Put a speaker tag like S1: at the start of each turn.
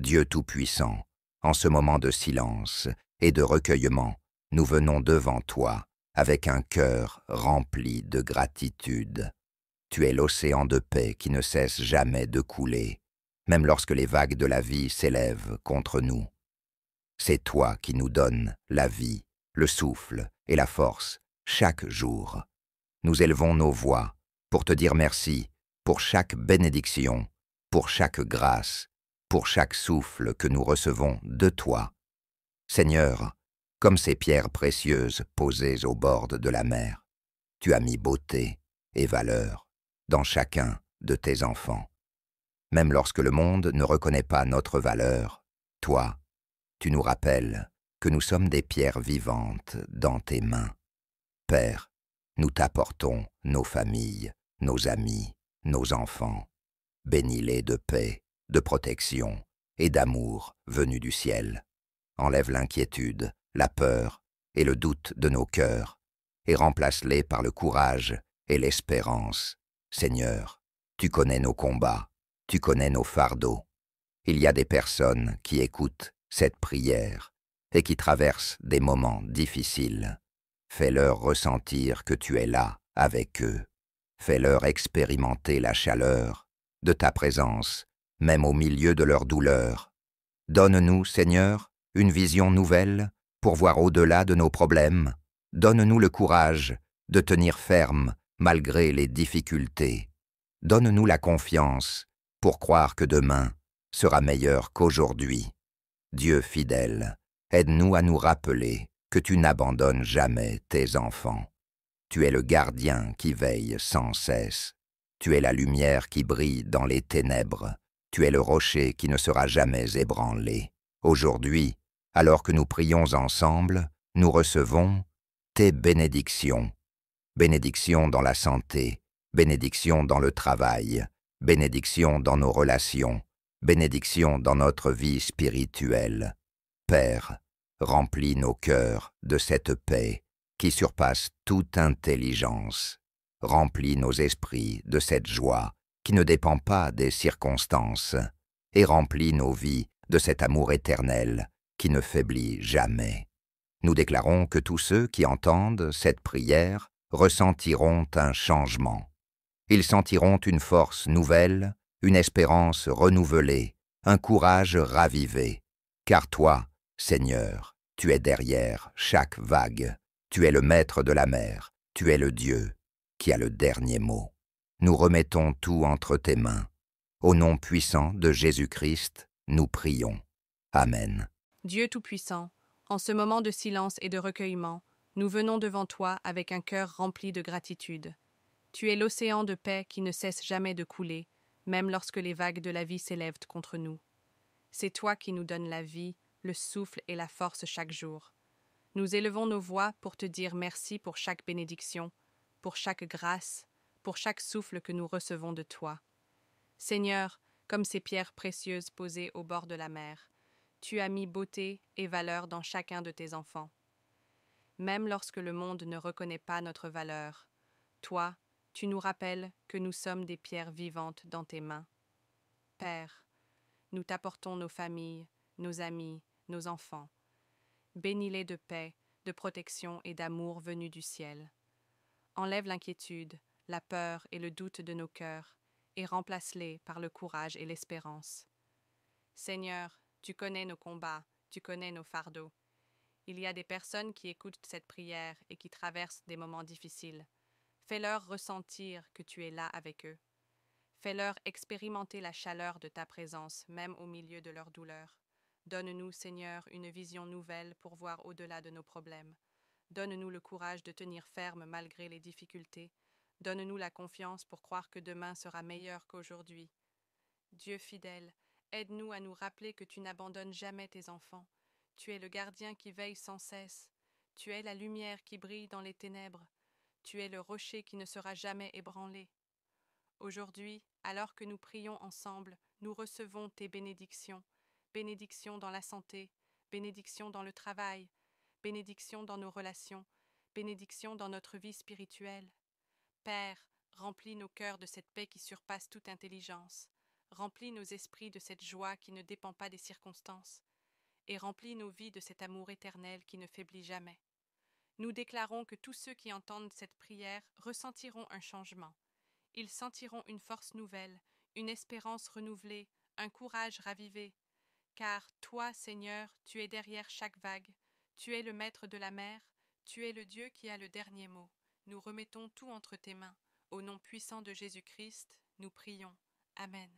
S1: Dieu Tout-Puissant, en ce moment de silence et de recueillement, nous venons devant toi avec un cœur rempli de gratitude. Tu es l'océan de paix qui ne cesse jamais de couler, même lorsque les vagues de la vie s'élèvent contre nous. C'est toi qui nous donnes la vie, le souffle et la force chaque jour. Nous élevons nos voix pour te dire merci pour chaque bénédiction, pour chaque grâce, pour chaque souffle que nous recevons de toi. Seigneur, comme ces pierres précieuses posées au bord de la mer, tu as mis beauté et valeur dans chacun de tes enfants. Même lorsque le monde ne reconnaît pas notre valeur, toi, tu nous rappelles que nous sommes des pierres vivantes dans tes mains. Père, nous t'apportons nos familles, nos amis, nos enfants. Bénis-les de paix, de protection et d'amour venus du ciel. Enlève l'inquiétude, la peur et le doute de nos cœurs et remplace-les par le courage et l'espérance. Seigneur, tu connais nos combats, tu connais nos fardeaux. Il y a des personnes qui écoutent cette prière et qui traversent des moments difficiles. Fais-leur ressentir que tu es là avec eux. Fais-leur expérimenter la chaleur de ta présence, même au milieu de leur douleur. Donne-nous, Seigneur, une vision nouvelle pour voir au-delà de nos problèmes. Donne-nous le courage de tenir ferme malgré les difficultés. Donne-nous la confiance pour croire que demain sera meilleur qu'aujourd'hui. Dieu fidèle, aide-nous à nous rappeler que tu n'abandonnes jamais tes enfants. Tu es le gardien qui veille sans cesse. Tu es la lumière qui brille dans les ténèbres. Tu es le rocher qui ne sera jamais ébranlé. Aujourd'hui, alors que nous prions ensemble, nous recevons tes bénédictions. Bénédictions dans la santé, bénédictions dans le travail, bénédictions dans nos relations, bénédictions dans notre vie spirituelle. Père, remplis nos cœurs de cette paix qui surpasse toute intelligence. Remplis nos esprits de cette joie qui ne dépend pas des circonstances, et remplis nos vies de cet amour éternel qui ne faiblit jamais. Nous déclarons que tous ceux qui entendent cette prière ressentiront un changement. Ils sentiront une force nouvelle, une espérance renouvelée, un courage ravivé. Car toi, Seigneur, tu es derrière chaque vague. Tu es le maître de la mer. Tu es le Dieu qui a le dernier mot. Nous remettons tout entre tes mains. Au nom puissant de Jésus-Christ, nous prions. Amen.
S2: Dieu Tout-Puissant, en ce moment de silence et de recueillement, nous venons devant toi avec un cœur rempli de gratitude. Tu es l'océan de paix qui ne cesse jamais de couler, même lorsque les vagues de la vie s'élèvent contre nous. C'est toi qui nous donnes la vie, le souffle et la force chaque jour. Nous élevons nos voix pour te dire merci pour chaque bénédiction, pour chaque grâce, pour chaque souffle que nous recevons de toi. Seigneur, comme ces pierres précieuses posées au bord de la mer, tu as mis beauté et valeur dans chacun de tes enfants. Même lorsque le monde ne reconnaît pas notre valeur, toi, tu nous rappelles que nous sommes des pierres vivantes dans tes mains. Père, nous t'apportons nos familles, nos amis, nos enfants. Bénis-les de paix, de protection et d'amour venus du ciel. Enlève l'inquiétude, la peur et le doute de nos cœurs, et remplace-les par le courage et l'espérance. Seigneur, tu connais nos combats, tu connais nos fardeaux. Il y a des personnes qui écoutent cette prière et qui traversent des moments difficiles. Fais-leur ressentir que tu es là avec eux. Fais-leur expérimenter la chaleur de ta présence, même au milieu de leur douleur. Donne-nous, Seigneur, une vision nouvelle pour voir au-delà de nos problèmes. Donne-nous le courage de tenir ferme malgré les difficultés. Donne-nous la confiance pour croire que demain sera meilleur qu'aujourd'hui. Dieu fidèle, aide-nous à nous rappeler que tu n'abandonnes jamais tes enfants. Tu es le gardien qui veille sans cesse. Tu es la lumière qui brille dans les ténèbres. Tu es le rocher qui ne sera jamais ébranlé. Aujourd'hui, alors que nous prions ensemble, nous recevons tes bénédictions. Bénédictions dans la santé, bénédictions dans le travail, bénédictions dans nos relations, bénédictions dans notre vie spirituelle. Père, remplis nos cœurs de cette paix qui surpasse toute intelligence. remplis nos esprits de cette joie qui ne dépend pas des circonstances, et remplis nos vies de cet amour éternel qui ne faiblit jamais. Nous déclarons que tous ceux qui entendent cette prière ressentiront un changement. Ils sentiront une force nouvelle, une espérance renouvelée, un courage ravivé. Car toi, Seigneur, tu es derrière chaque vague, tu es le maître de la mer, tu es le Dieu qui a le dernier mot. Nous remettons tout entre tes mains. Au nom puissant de Jésus-Christ, nous prions. Amen.